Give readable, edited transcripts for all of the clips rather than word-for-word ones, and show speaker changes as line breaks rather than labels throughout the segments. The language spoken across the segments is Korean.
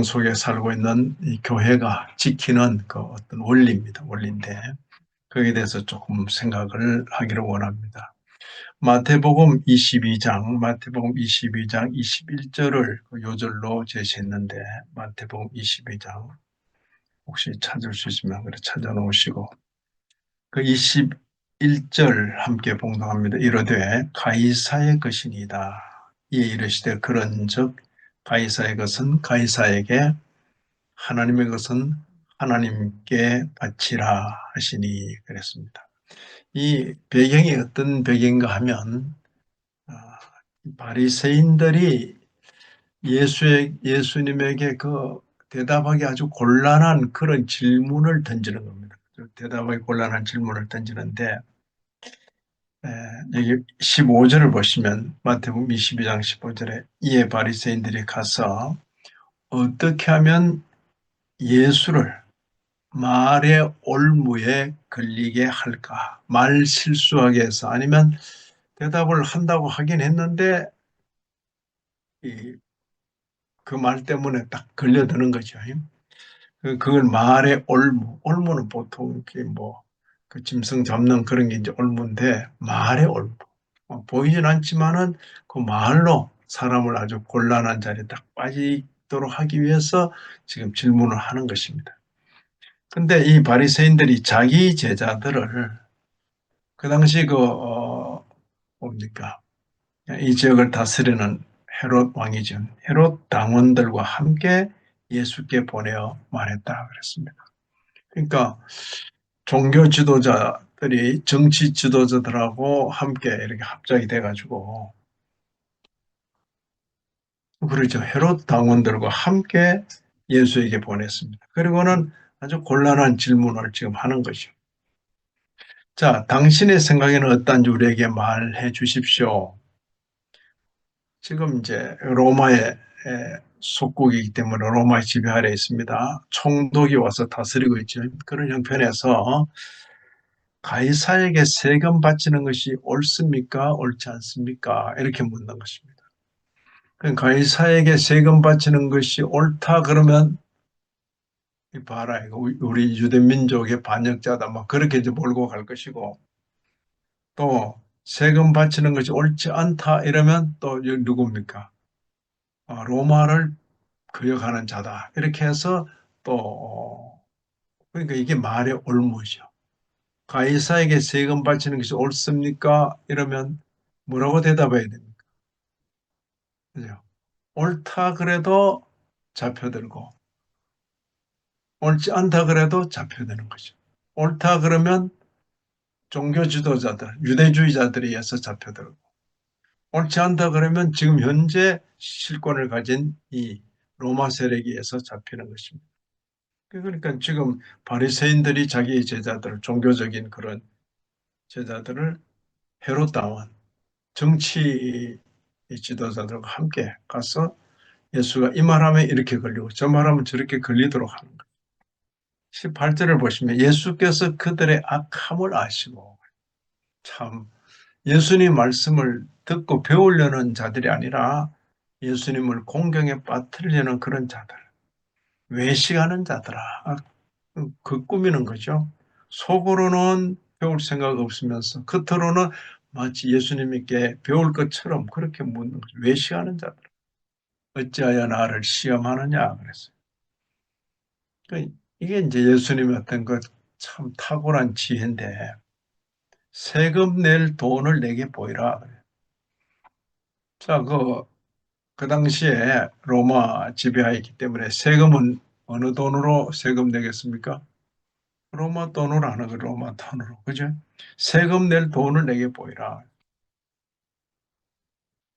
속에 살고 있는 이 교회가 지키는 그 어떤 원리입니다. 원리인데 거기에 대해서 조금 생각을 하기를 원합니다. 마태복음 22장 21절을 요절로 제시했는데 마태복음 22장 혹시 찾을 수 있으면 그래 찾아 놓으시고 그 21절 함께 봉독합니다. 이르되 가이사의 것이니이다. 이에 이르시되 그런즉 가이사의 것은 가이사에게 하나님의 것은 하나님께 바치라 하시니 그랬습니다. 이 배경이 어떤 배경인가 하면 바리새인들이 예수님에게 그 대답하기 아주 곤란한 그런 질문을 던지는 겁니다. 대답하기 곤란한 질문을 던지는데 여기 15절을 보시면 마태복음 22장 15절에 이에 바리새인들이 가서 어떻게 하면 예수를 말의 올무에 걸리게 할까? 말 실수하게 해서 아니면 대답을 한다고 하긴 했는데 그 말 때문에 딱 걸려드는 거죠. 그걸 말의 올무. 올무는 보통 그 짐승 잡는 그런 게 이제 올무인데 말의 올무. 보이진 않지만은 그 말로 사람을 아주 곤란한 자리에 딱 빠지도록 하기 위해서 지금 질문을 하는 것입니다. 근데 이 바리새인들이 자기 제자들을 그 당시 뭡니까? 이 지역을 다스리는 헤롯 왕이죠. 헤롯 당원들과 함께 예수께 보내어 말했다 그랬습니다. 그러니까 종교 지도자들이 정치 지도자들하고 함께 이렇게 합작이 돼가지고 그렇죠. 헤롯 당원들과 함께 예수에게 보냈습니다. 그리고는 아주 곤란한 질문을 지금 하는 것이죠. 자, 당신의 생각에는 어떤지 우리에게 말해 주십시오. 지금 이제 로마의 속국이기 때문에 로마의 지배 아래 있습니다. 총독이 와서 다스리고 있죠. 그런 형편에서 가이사에게 세금 바치는 것이 옳습니까? 옳지 않습니까? 이렇게 묻는 것입니다. 가이사에게 세금 바치는 것이 옳다 그러면 봐라 이거 우리 유대 민족의 반역자다 막 그렇게 이제 몰고 갈 것이고 또 세금 바치는 것이 옳지 않다 이러면 또 누굽니까? 로마를 거역하는 자다. 이렇게 해서 또 그러니까 이게 말의 올무죠. 가이사에게 세금 바치는 것이 옳습니까? 이러면 뭐라고 대답해야 됩니까? 그죠? 옳다 그래도 잡혀들고 옳지 않다 그래도 잡혀드는 거죠. 옳다 그러면 종교 지도자들, 유대주의자들에 의해서 잡혀들고 옳지 않다 그러면 지금 현재 실권을 가진 이 로마 세력에 의해서 잡히는 것입니다. 그러니까 지금 바리새인들이 자기의 제자들, 종교적인 그런 제자들을 헤롯 당원, 정치 지도자들과 함께 가서 예수가 이 말하면 이렇게 걸리고 저 말하면 저렇게 걸리도록 하는 거예요. 18절을 보시면 예수께서 그들의 악함을 아시고 참 예수님 말씀을 듣고 배우려는 자들이 아니라 예수님을 공경에 빠뜨리려는 그런 자들, 외식하는 자들아. 그 꾸미는 거죠. 속으로는 배울 생각 없으면서 겉으로는 마치 예수님께 배울 것처럼 그렇게 묻는 거죠. 외식하는 자들. 어찌하여 나를 시험하느냐 그랬어요. 그러니까 이게 이제 예수님의 어떤 그 참 탁월한 지혜인데 세금 낼 돈을 내게 보이라. 자, 그 당시에 로마 지배하에 있기 때문에 세금은 어느 돈으로 세금 내겠습니까? 로마 돈으로 하는 거 로마 돈으로. 그죠? 세금 낼 돈을 내게 보이라.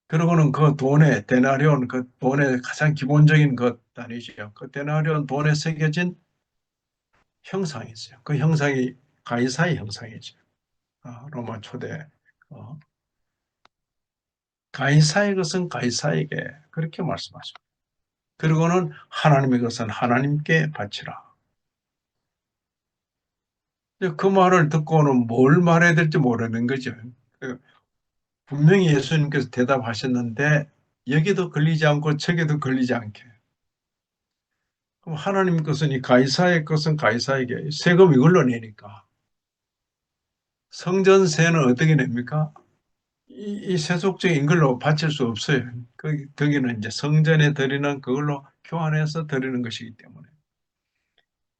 그러고는 그 돈에 데나리온 그 돈의 가장 기본적인 것 단위죠. 그 데나리온 돈에 새겨진 형상이 있어요. 그 형상이 가이사의 형상이죠. 로마 초대 가이사의 것은 가이사에게 그렇게 말씀하십니다. 그리고는 하나님의 것은 하나님께 바치라. 그 말을 듣고는 뭘 말해야 될지 모르는 거죠. 그 분명히 예수님께서 대답하셨는데 여기도 걸리지 않고 저기도 걸리지 않게 그럼 하나님 것은 이 가이사의 것은 가이사에게 세금 이걸로 내니까 성전세는 어떻게 냅니까? 이 세속적인 걸로 바칠 수 없어요. 거기는 이제 성전에 드리는 그걸로 교환해서 드리는 것이기 때문에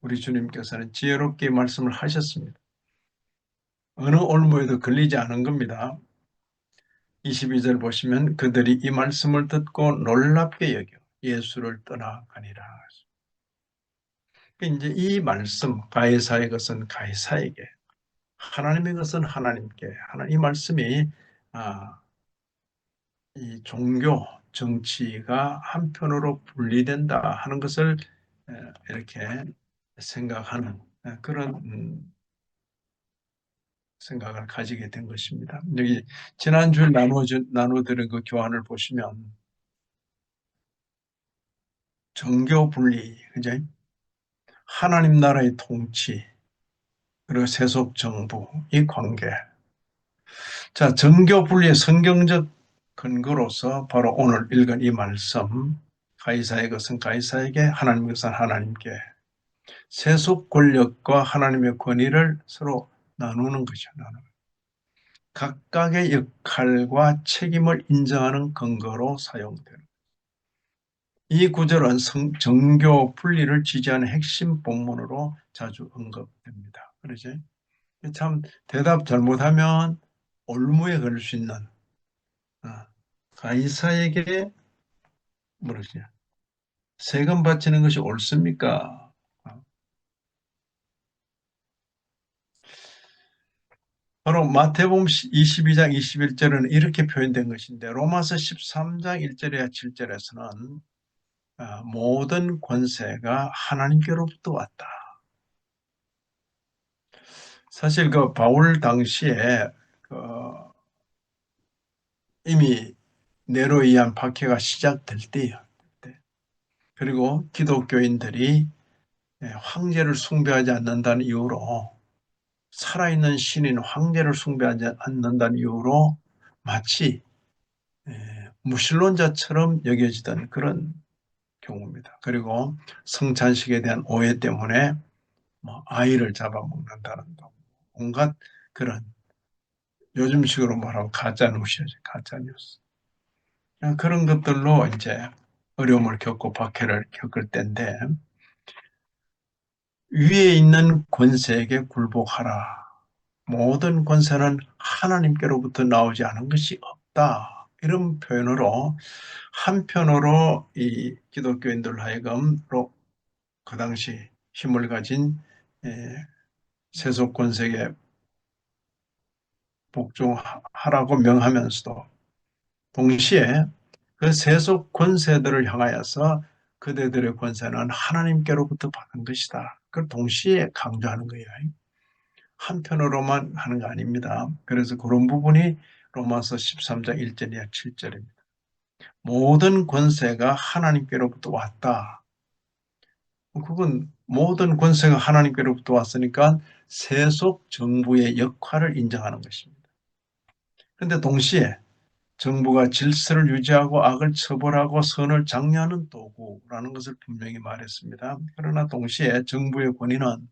우리 주님께서는 지혜롭게 말씀을 하셨습니다. 어느 올무에도 걸리지 않은 겁니다. 22절 보시면 그들이 이 말씀을 듣고 놀랍게 여겨 예수를 떠나가니라. 이제 이 말씀 가이사의 것은 가이사에게 하나님의 것은 하나님께 하는 이 말씀이 아, 이 종교 정치가 한편으로 분리된다 하는 것을 이렇게 생각하는 그런 생각을 가지게 된 것입니다. 여기 지난주에 나눠드린 그 교환을 보시면 정교 분리, 그죠? 하나님 나라의 통치, 그리고 세속 정부, 이 관계. 자, 정교 분리의 성경적 근거로서 바로 오늘 읽은 이 말씀, 가이사의 것은 가이사에게, 하나님의 것은 하나님께, 세속 권력과 하나님의 권위를 서로 나누는 것이죠. 각각의 역할과 책임을 인정하는 근거로 사용되는. 이 구절은 정교 분리를 지지하는 핵심 본문으로 자주 언급됩니다. 그러지? 참 대답 잘못하면 올무에 걸릴 수 있는 가이사에게 뭐지? 세금 바치는 것이 옳습니까? 바로 마태복음 22장 21절은 이렇게 표현된 것인데 로마서 13장 1절에야 7절에서는 모든 권세가 하나님께로부터 왔다. 사실 그 바울 당시에 그 이미 네로에 의한 박해가 시작될 때예요. 그리고 기독교인들이 황제를 숭배하지 않는다는 이유로 살아있는 신인 황제를 숭배하지 않는다는 이유로 마치 무신론자처럼 여겨지던 그런 경우입니다. 그리고 성찬식에 대한 오해 때문에 뭐 아이를 잡아먹는다는 온갖 그런 요즘식으로 말하면 가짜뉴스죠. 가짜뉴스. 그런 것들로 이제 어려움을 겪고 박해를 겪을 때인데 위에 있는 권세에게 굴복하라. 모든 권세는 하나님께로부터 나오지 않은 것이 없다. 이런 표현으로 한편으로 이 기독교인들 하여금로 그 당시 힘을 가진 세속 권세에 복종하라고 명하면서도 동시에 그 세속 권세들을 향하여서 그대들의 권세는 하나님께로부터 받은 것이다. 그걸 동시에 강조하는 거예요. 한편으로만 하는 거 아닙니다. 그래서 그런 부분이 로마서 13장 1절이야 7절입니다. 모든 권세가 하나님께로부터 왔다. 그건 모든 권세가 하나님께로부터 왔으니까 세속 정부의 역할을 인정하는 것입니다. 그런데 동시에 정부가 질서를 유지하고 악을 처벌하고 선을 장려하는 도구라는 것을 분명히 말했습니다. 그러나 동시에 정부의 권위는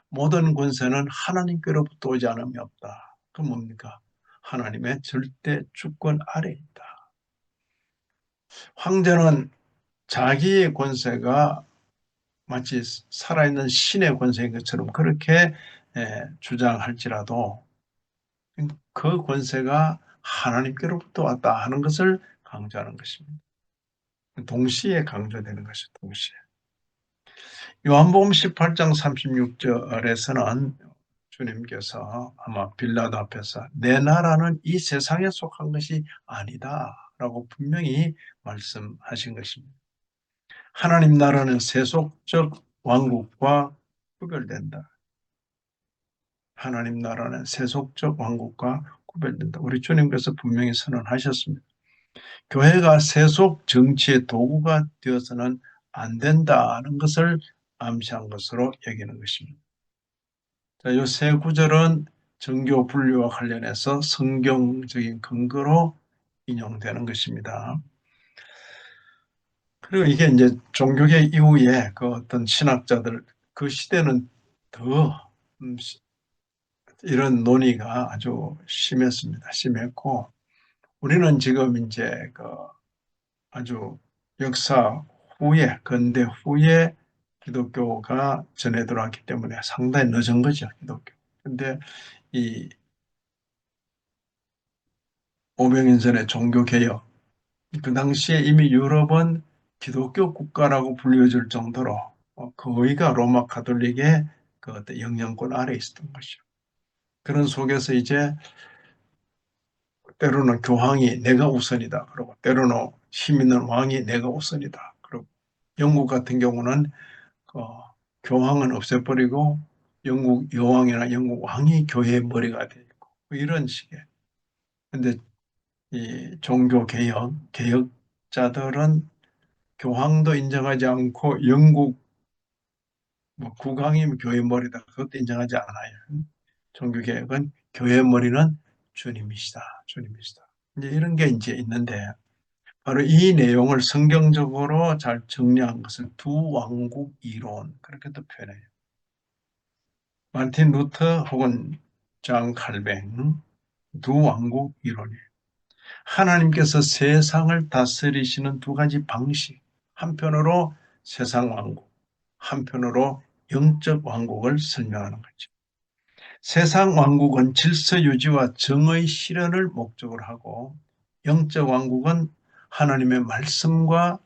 모든 권세는 하나님께로부터 오지 않음이 없다. 그건 뭡니까? 하나님의 절대 주권 아래에 있다. 황제는 자기의 권세가 마치 살아있는 신의 권세인 것처럼 그렇게 주장할지라도 그 권세가 하나님께로부터 왔다 하는 것을 강조하는 것입니다. 동시에 강조되는 것이 동시에. 요한복음 18장 36절에서는 주님께서 아마 빌라도 앞에서 내 나라는 이 세상에 속한 것이 아니다 라고 분명히 말씀하신 것입니다. 하나님 나라는 세속적 왕국과 구별된다. 하나님 나라는 세속적 왕국과 구별된다. 우리 주님께서 분명히 선언하셨습니다. 교회가 세속 정치의 도구가 되어서는 안 된다는 것을 암시한 것으로 여기는 것입니다. 자, 이 세 구절은 정교 분류와 관련해서 성경적인 근거로 인용되는 것입니다. 그리고 이게 이제 종교개 이후에 그 어떤 신학자들, 그 시대는 더 이런 논의가 아주 심했습니다. 심했고, 우리는 지금 이제 그 아주 역사 후에, 근대 후에 기독교가 전해 들어왔기 때문에 상당히 늦은 거죠, 기독교. 근데 이 500년 전에 종교개혁, 그 당시에 이미 유럽은 기독교 국가라고 불려질 정도로 거의가 로마 가톨릭의 그 어떤 영향권 아래 있었던 것이죠. 그런 속에서 이제 때로는 교황이 내가 우선이다. 그러고 때로는 힘 있는 왕이 내가 우선이다. 그리고 영국 같은 경우는 어, 교황은 없애버리고 영국 여왕이나 영국 왕이 교회의 머리가 되어 있고 뭐 이런 식의. 근데 이 종교 개혁자들은 교황도 인정하지 않고 영국 뭐 국왕이 교회 머리다. 그것도 인정하지 않아요. 종교 개혁은 교회 머리는 주님이시다. 주님이시다. 이제 이런 게 이제 있는데 바로 이 내용을 성경적으로 잘 정리한 것을 두 왕국 이론 그렇게도 표현해요. 마틴 루터 혹은 장 칼뱅 두 왕국 이론이에요. 하나님께서 세상을 다스리시는 두 가지 방식. 한편으로 세상 왕국, 한편으로 영적 왕국을 설명하는 거죠. 세상 왕국은 질서 유지와 정의 실현을 목적으로 하고 영적 왕국은 하나님의 말씀과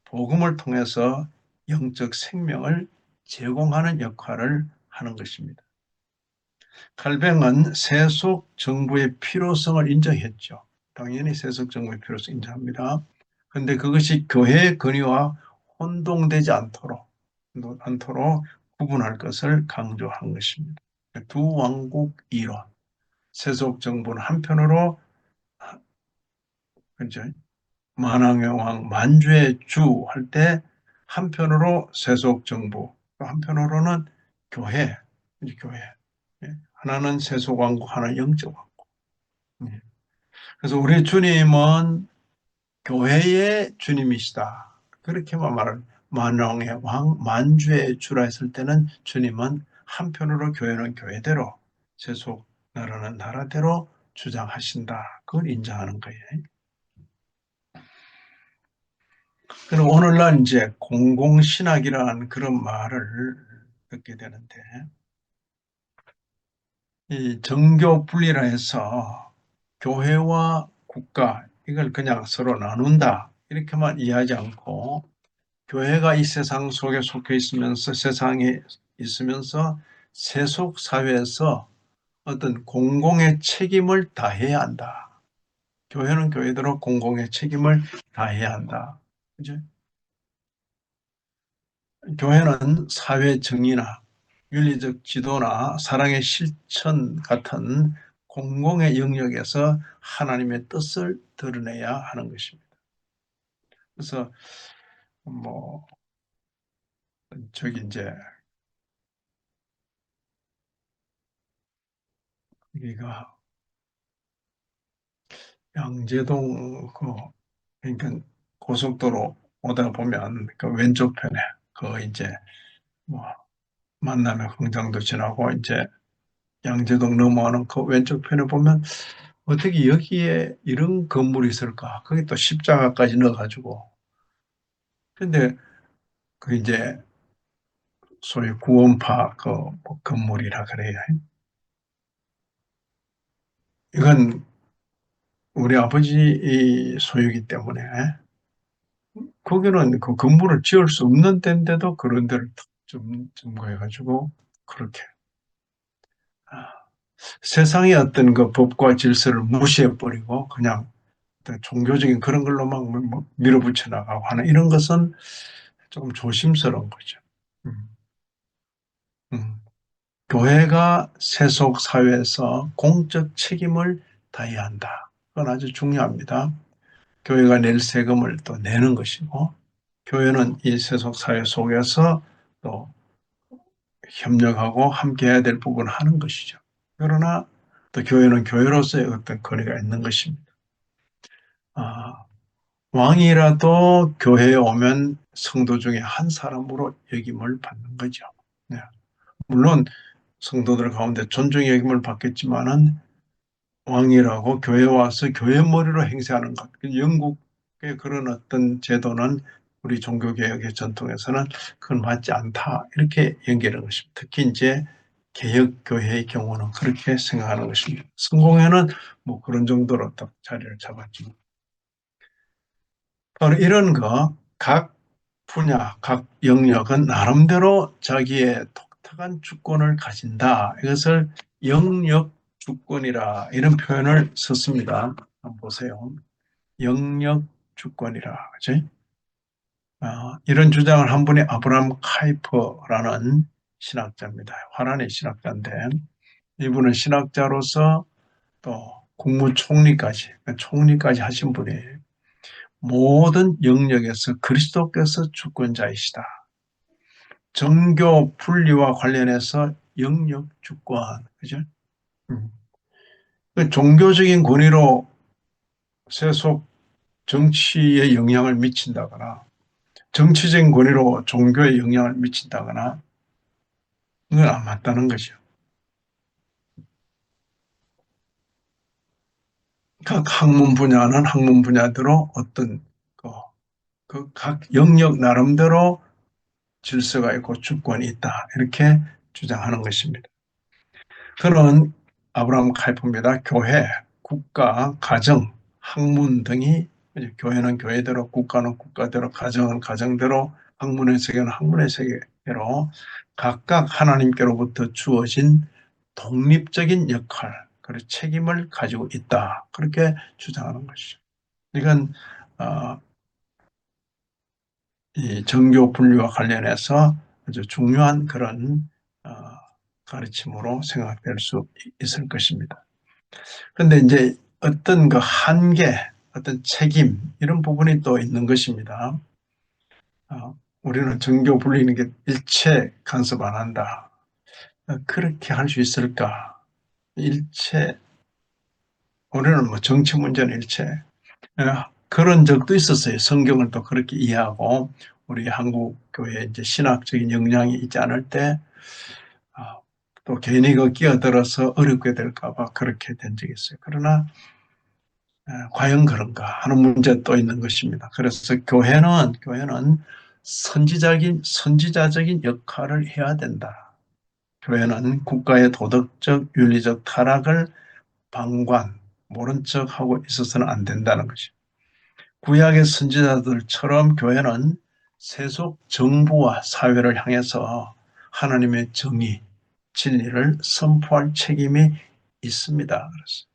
복음을 통해서 영적 생명을 제공하는 역할을 하는 것입니다. 칼뱅은 세속 정부의 필요성을 인정했죠. 당연히 세속 정부의 필요성 인정합니다. 그런데 그것이 교회의 권위와 혼동되지 않도록 구분할 것을 강조한 것입니다. 두 왕국 이론. 세속 정부는 한편으로 그죠? 만왕의 왕 만주의 주 할 때 한편으로 세속 정부, 한편으로는 교회, 이제 교회. 예. 하나는 세속 왕국, 하나는 영적 왕국. 예. 그래서 우리 주님은 교회의 주님이시다. 그렇게만 말을 만왕의 왕, 만주의 주라 했을 때는 주님은 한편으로 교회는 교회대로, 세속 나라는 나라대로 주장하신다. 그걸 인정하는 거예요. 그럼 오늘날 이제 공공신학이라는 그런 말을 듣게 되는데, 이 정교 분리라 해서 교회와 국가, 이걸 그냥 서로 나눈다. 이렇게만 이해하지 않고, 교회가 이 세상 속에 속해 있으면서 세상에 있으면서 세속 사회에서 어떤 공공의 책임을 다해야 한다. 교회는 교회대로 공공의 책임을 다해야 한다. 그죠? 교회는 사회 정의나 윤리적 지도나 사랑의 실천 같은 공공의 영역에서 하나님의 뜻을 드러내야 하는 것입니다. 그래서 뭐 저기 이제 여기가 양재동 그 그러니까 고속도로 오다 보면 그 왼쪽 편에 그 이제 뭐 만남의 광장도 지나고 이제 양재동 넘어가는 그 왼쪽 편에 보면 어떻게 여기에 이런 건물이 있을까? 거기 또 십자가까지 넣어가지고. 근데 그 이제 소위 구원파 그뭐 건물이라 그래요. 이건 우리 아버지 소유기 때문에 거기는 그 건물을 지을 수 없는 데인데도 그런 데를 좀 점거해가지고 그렇게 세상의 어떤 그 법과 질서를 무시해버리고 그냥 어떤 종교적인 그런 걸로만 뭐 밀어붙여 나가고 하는 이런 것은 조금 조심스러운 거죠. 음, 음. 교회가 세속 사회에서 공적 책임을 다해야 한다. 그건 아주 중요합니다. 교회가 낼 세금을 또 내는 것이고, 교회는 이 세속 사회 속에서 또 협력하고 함께 해야 될 부분을 하는 것이죠. 그러나 또 교회는 교회로서의 어떤 권위가 있는 것입니다. 아, 왕이라도 교회에 오면 성도 중에 한 사람으로 여김을 받는 거죠. 네. 물론 성도들 가운데 존중의 여김을 받겠지만은 왕이라고 교회에 와서 교회 머리로 행세하는 것. 영국의 그런 어떤 제도는 우리 종교개혁의 전통에서는 그건 맞지 않다. 이렇게 연결하는 것입니다. 특히 이제 개혁교회의 경우는 그렇게 생각하는 것입니다. 성공회는 뭐 그런 정도로 딱 자리를 잡았지만. 바로 이런 거, 각 분야, 각 영역은 나름대로 자기의 독특한 주권을 가진다. 이것을 영역 주권이라 이런 표현을 썼습니다. 한번 보세요. 영역 주권이라. 그치? 이런 주장을 한 분이 아브라함 카이퍼라는 신학자입니다. 화란의 신학자인데 이분은 신학자로서 또 국무총리까지, 총리까지 하신 분이에요. 모든 영역에서 그리스도께서 주권자이시다. 정교 분리와 관련해서 영역 주권, 그죠? 음. 그 종교적인 권위로 세속 정치에 영향을 미친다거나, 정치적인 권위로 종교에 영향을 미친다거나, 이건 안 맞다는 것이죠. 각 학문 분야는 학문 분야대로 어떤 그 각 영역 나름대로 질서가 있고 주권이 있다. 이렇게 주장하는 것입니다. 그는 아브라함 칼프입니다. 교회, 국가, 가정, 학문 등이 교회는 교회대로, 국가는 국가대로, 가정은 가정대로, 학문의 세계는 학문의 세계대로 각각 하나님께로부터 주어진 독립적인 역할, 그리고 책임을 가지고 있다. 그렇게 주장하는 것이죠. 이건 이 정교 분리와 관련해서 아주 중요한 그런 어, 가르침으로 생각될 수 있을 것입니다. 그런데 이제 어떤 그 한계, 어떤 책임 이런 부분이 또 있는 것입니다. 우리는 정교 분리는 게 일체 간섭 안 한다. 그렇게 할 수 있을까? 일체 우리는 뭐 정치 문제는 일체 그런 적도 있었어요. 성경을 또 그렇게 이해하고 우리 한국 교회에 이제 신학적인 역량이 있지 않을 때 또 괜히 그 끼어들어서 어렵게 될까봐 그렇게 된 적이 있어요. 그러나 과연 그런가 하는 문제 또 있는 것입니다. 그래서 교회는 선지자적인 역할을 해야 된다. 교회는 국가의 도덕적, 윤리적 타락을 방관, 모른 척하고 있어서는 안 된다는 것이죠. 구약의 선지자들처럼 교회는 세속 정부와 사회를 향해서 하나님의 정의, 진리를 선포할 책임이 있습니다. 그래서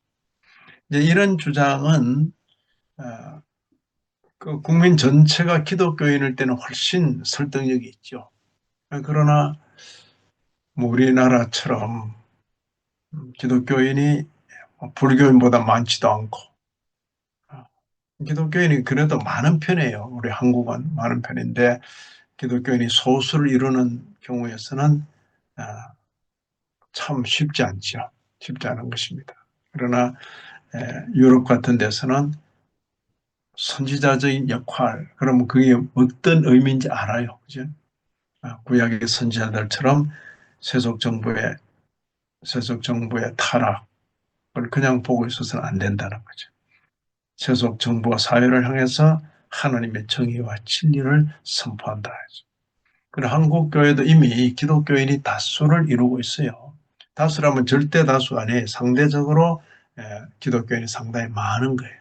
이제 이런 주장은 그 국민 전체가 기독교인일 때는 훨씬 설득력이 있죠. 그러나 뭐 우리나라처럼 기독교인이 불교인보다 많지도 않고 기독교인이 그래도 많은 편이에요. 우리 한국은 많은 편인데 기독교인이 소수를 이루는 경우에서는 아, 참 쉽지 않죠. 쉽지 않은 것입니다. 그러나 유럽 같은 데서는 선지자적인 역할, 그러면 그게 어떤 의미인지 알아요. 그죠? 구약의 선지자들처럼 세속 정부의 타락을 그냥 보고 있어서는 안 된다는 거죠. 세속 정부와 사회를 향해서 하나님의 정의와 진리를 선포한다. 그리고 한국 교회도 이미 기독교인이 다수를 이루고 있어요. 다수라면 절대 다수 아니에요. 상대적으로 기독교인이 상당히 많은 거예요.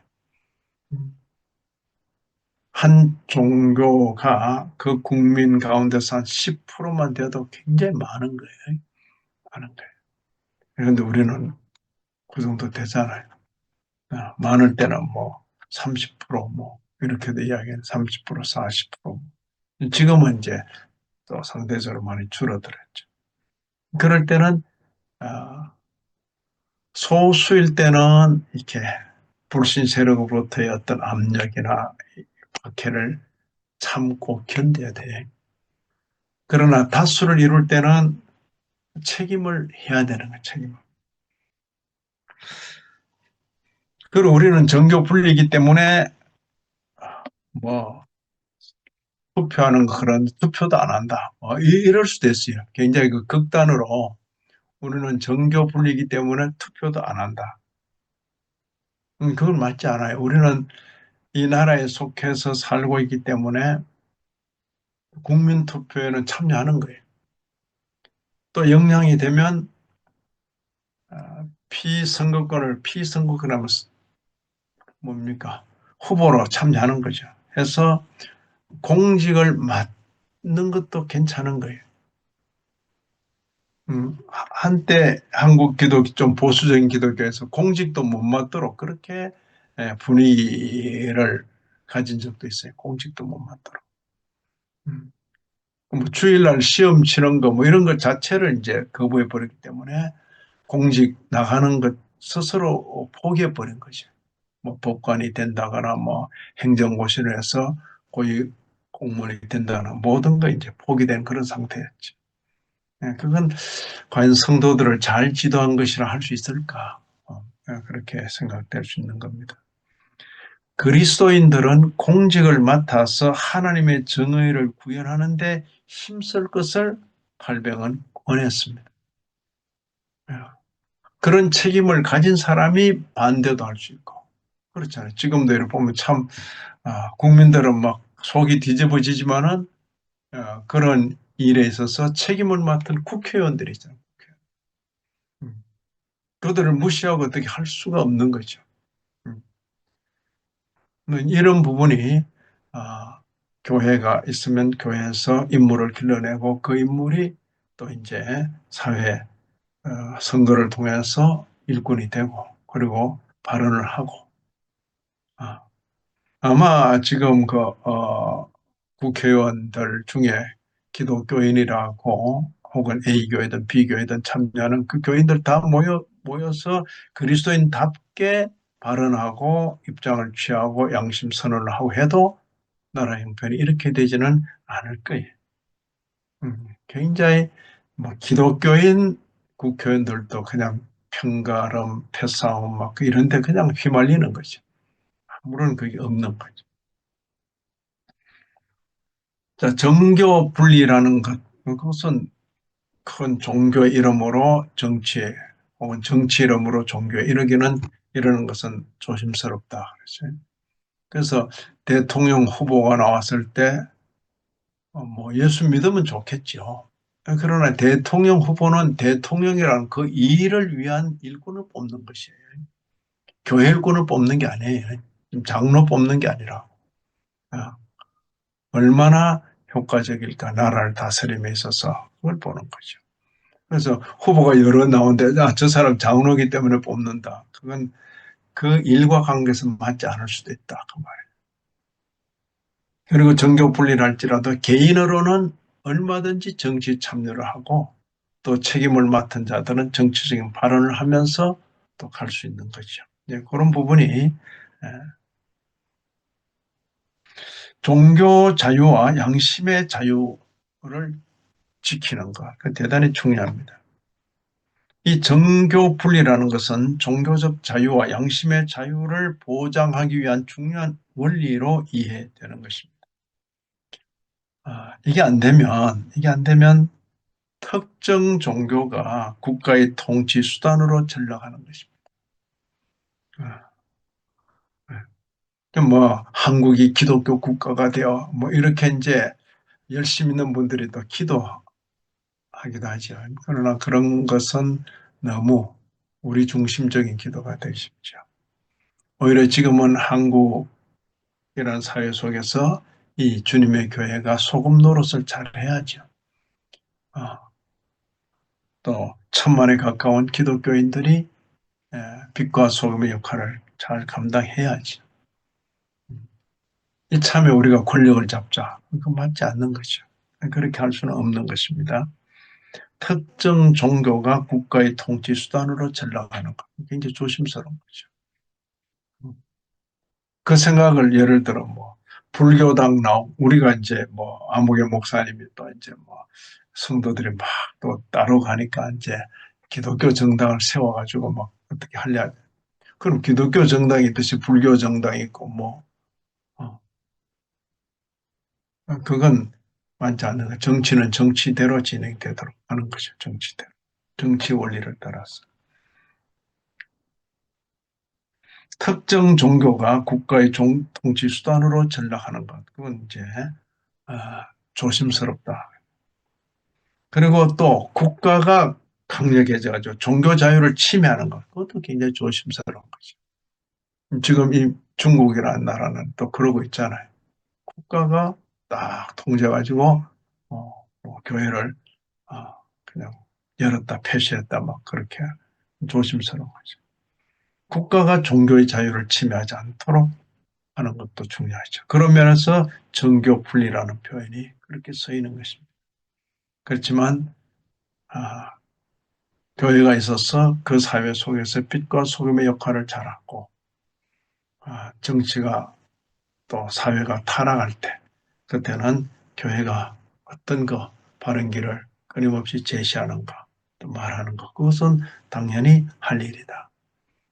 한 종교가 그 국민 가운데서 한 10%만 돼도 굉장히 많은 거예요. 많은 거예요. 그런데 우리는 그 정도 되잖아요. 많을 때는 뭐 30%뭐 이렇게도 이야기는 30%, 40%. 지금은 이제 또 상대적으로 많이 줄어들었죠. 그럴 때는 소수일 때는 이렇게 불신 세력으로부터의 어떤 압력이나 박해를 참고 견뎌야 돼. 그러나 다수를 이룰 때는 책임을 해야 되는 거야, 책임을. 그리고 우리는 정교 분리이기 때문에 뭐 투표하는 그런 투표도 안 한다. 이럴 수도 있어요. 굉장히 그 극단으로 우리는 정교 분리이기 때문에 투표도 안 한다. 그건 맞지 않아요. 우리는 이 나라에 속해서 살고 있기 때문에 국민 투표에는 참여하는 거예요. 또 역량이 되면 피선거권하면 뭡니까? 후보로 참여하는 거죠. 해서 공직을 맡는 것도 괜찮은 거예요. 한때 한국 기독교, 좀 보수적인 기독교에서 공직도 못 맡도록 그렇게 분위기를 가진 적도 있어요. 공직도 못 맡도록. 음. 뭐 주일날 시험 치는 거 뭐 이런 것 자체를 이제 거부해 버렸기 때문에 공직 나가는 것 스스로 포기해 버린 거죠. 뭐 법관이 된다거나 뭐 행정고시를 해서 고위 공무원이 된다거나 모든 거 이제 포기된 그런 상태였죠. 그건 과연 성도들을 잘 지도한 것이라 할 수 있을까? 그렇게 생각될 수 있는 겁니다. 그리스도인들은 공직을 맡아서 하나님의 정의를 구현하는데 힘쓸 것을 발병은 권했습니다. 그런 책임을 가진 사람이 반대도 할 수 있고 그렇잖아요. 지금도 이렇게 보면 참 국민들은 막 속이 뒤집어지지만은 그런 일에 있어서 책임을 맡은 국회의원들이 있잖아요. 음. 그들을 무시하고 어떻게 할 수가 없는 거죠. 음. 이런 부분이 아, 교회가 있으면 교회에서 인물을 길러내고 그 인물이 또 이제 사회 선거를 통해서 일꾼이 되고 그리고 발언을 하고 아, 아마 지금 국회의원들 중에 기독교인이라고 혹은 A교회든 B교회든 참여하는 그 교인들 다 모여서 그리스도인답게 발언하고 입장을 취하고 양심 선언을 하고 해도 나라 형편이 이렇게 되지는 않을 거예요. 굉장히 뭐 기독교인 국회의원들도 그냥 편가름, 패싸움 막 이런 데 그냥 휘말리는 거죠. 아무런 그게 없는 거죠. 자, 정교 분리라는 것, 그것은 큰 종교 이름으로 정치에, 혹은 정치 이름으로 종교에 이러는 것은 조심스럽다. 그래서 대통령 후보가 나왔을 때, 뭐, 예수 믿으면 좋겠죠. 그러나 대통령 후보는 대통령이라는 그 일을 위한 일꾼을 뽑는 것이에요. 교회 일꾼을 뽑는 게 아니에요. 장로 뽑는 게 아니라. 아, 얼마나 효과적일까, 나라를 다스림에 있어서 그걸 보는 거죠. 그래서 후보가 여러 나오는데 저 사람 장로기 때문에 뽑는다. 그건 그 일과 관계에서 맞지 않을 수도 있다. 그 말이에요. 그리고 정교 분리를 할지라도 개인으로는 얼마든지 정치 참여를 하고 또 책임을 맡은 자들은 정치적인 발언을 하면서 또 갈 수 있는 거죠. 그런 부분이 종교 자유와 양심의 자유를 지키는 것, 그 대단히 중요합니다. 이 정교 분리라는 것은 종교적 자유와 양심의 자유를 보장하기 위한 중요한 원리로 이해되는 것입니다. 이게 안 되면 특정 종교가 국가의 통치 수단으로 전락하는 것입니다. 아, 뭐 한국이 기독교 국가가 되어 뭐 이렇게 이제 열심히 있는 분들이 또 기도하기도 하죠. 그러나 그런 것은 너무 우리 중심적인 기도가 되기 쉽죠. 오히려 지금은 한국이라는 사회 속에서 이 주님의 교회가 소금 노릇을 잘 해야죠. 어, 또 천만에 가까운 기독교인들이 빛과 소금의 역할을 잘 감당해야죠. 이참에 우리가 권력을 잡자. 그건 맞지 않는 거죠. 그렇게 할 수는 없는 것입니다. 특정 종교가 국가의 통치 수단으로 전락하는 것. 굉장히 조심스러운 거죠. 그 생각을 예를 들어 뭐 불교당 우리가 이제 뭐 아무개 목사님이 또 이제 뭐 성도들이 막 또 따로 가니까 이제 기독교 정당을 세워가지고 막 어떻게 하려. 그럼 기독교 정당이 있듯이 불교 정당이 있고 뭐 그건 많지 않는 거. 정치는 정치대로 진행되도록 하는 것이죠. 정치대로. 정치 원리를 따라서. 특정 종교가 국가의 통치 수단으로 전락하는 것. 그건 이제 조심스럽다. 그리고 또 국가가 강력해져가지고 종교 자유를 침해하는 것. 그것도 굉장히 조심스러운 거죠. 지금 이 중국이라는 나라는 또 그러고 있잖아요. 국가가 딱 통제가지고 뭐 교회를 그냥 열었다 폐쇄했다 막 그렇게 조심스러운 거죠. 국가가 종교의 자유를 침해하지 않도록 하는 것도 중요하죠. 그런 면에서 정교분리라는 표현이 그렇게 쓰이는 것입니다. 그렇지만 아, 교회가 있어서 그 사회 속에서 빛과 소금의 역할을 잘하고 정치가 또 사회가 타락할 때 그때는 교회가 어떤 거 바른 길을 끊임없이 제시하는가 또 말하는 것 그것은 당연히 할 일이다.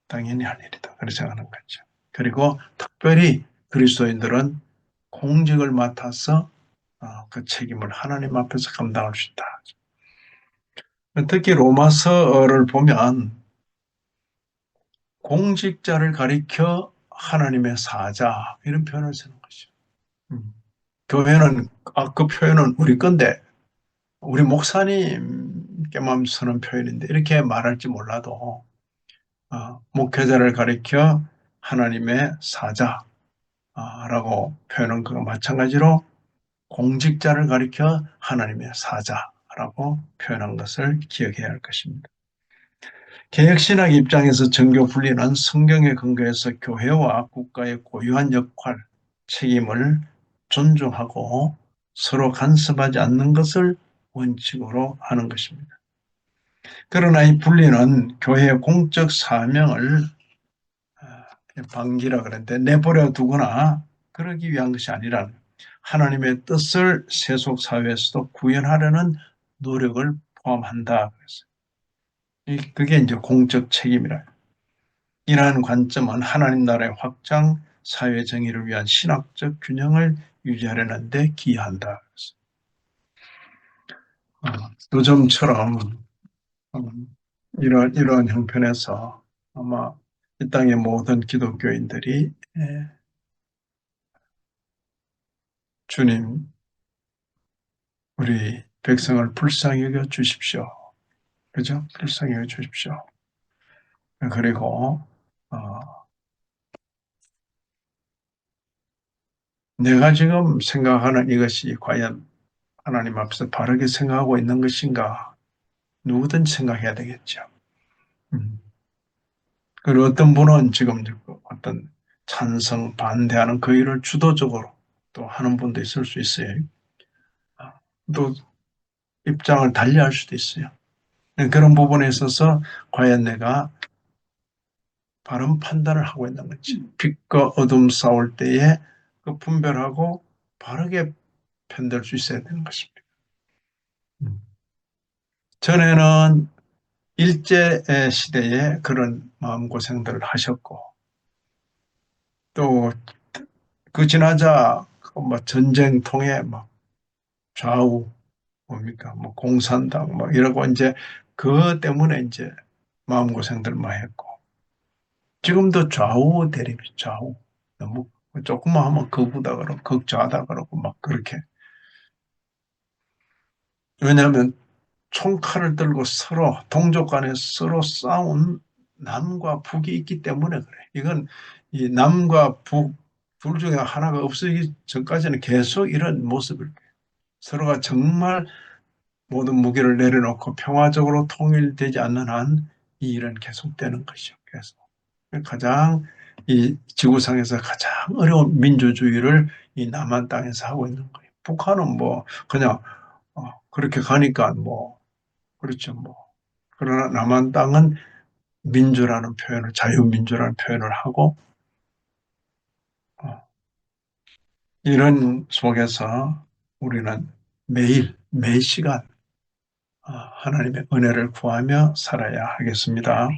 당연히 할 일이다. 그렇게 생각하는 거죠. 그리고 특별히 그리스도인들은 공직을 맡아서 그 책임을 하나님 앞에서 감당할 수 있다. 특히 로마서를 보면 공직자를 가리켜 하나님의 사자 이런 표현을 쓰는 것이죠. 음. 교회는 그 표현은 우리 건데 우리 목사님께만 쓰는 표현인데 이렇게 말할지 몰라도 목회자를 가리켜 하나님의 사자라고 표현한 것과 마찬가지로 공직자를 가리켜 하나님의 사자라고 표현한 것을 기억해야 할 것입니다. 개혁신학 입장에서 정교 분리는 성경에 근거해서 교회와 국가의 고유한 역할, 책임을 존중하고 서로 간섭하지 않는 것을 원칙으로 하는 것입니다. 그러나 이 분리는 교회의 공적 사명을 방기라 그랬는데 내버려 두거나 그러기 위한 것이 아니라 하나님의 뜻을 세속 사회에서도 구현하려는 노력을 포함한다. 그게 이제 공적 책임이라. 이러한 관점은 하나님 나라의 확장, 사회 정의를 위한 신학적 균형을 유지하려는 데 기여한다. 요즘처럼 이런 형편에서 아마 이 땅의 모든 기독교인들이 주님, 우리 백성을 불쌍히 여겨 주십시오. 그죠? 불쌍히 여겨 주십시오. 그리고 내가 지금 생각하는 이것이 과연 하나님 앞에서 바르게 생각하고 있는 것인가? 누구든지 생각해야 되겠죠. 음. 그리고 어떤 분은 지금 어떤 찬성, 반대하는 그 일을 주도적으로 또 하는 분도 있을 수 있어요. 또 입장을 달리할 수도 있어요. 그런 부분에 있어서 과연 내가 바른 판단을 하고 있는 건지, 빛과 어둠 싸울 때에 그 분별하고 바르게 편들 수 있어야 되는 것입니다. 전에는 일제 시대에 그런 마음고생들을 하셨고, 또 그 지나자 뭐 전쟁통에 막 좌우 뭡니까 뭐 공산당 뭐 이러고 이제 그 때문에 이제 마음고생들 많이 했고 지금도 좌우 대립 좌우 너무 조금만 하면 극우다 그러고 극좌다 그러고 막 그렇게 왜냐하면 총칼을 들고 서로 동족 간에 서로 싸운 남과 북이 있기 때문에 그래. 이건 이 남과 북 둘 중에 하나가 없어지기 전까지는 계속 이런 모습을 서로가 정말 모든 무게를 내려놓고 평화적으로 통일되지 않는 한 이 일은 계속되는 것이죠. 그래서 가장 이 지구상에서 가장 어려운 민주주의를 이 남한 땅에서 하고 있는 거예요. 북한은 뭐 그냥 그렇게 가니까 뭐 그렇죠 뭐 그러나 남한 땅은 민주라는 표현을 자유민주라는 표현을 하고 어, 이런 속에서 우리는 매일 매 시간 하나님의 은혜를 구하며 살아야 하겠습니다.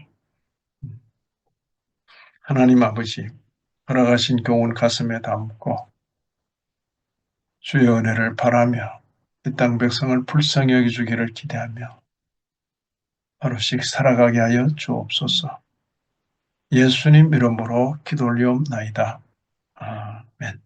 하나님 아버지, 허락하신 교훈 가슴에 담고 주의 은혜를 바라며 이 땅 백성을 불쌍히 여겨주기를 기대하며 하루씩 살아가게 하여 주옵소서. 예수님 이름으로 기도 올리옵나이다. 아멘.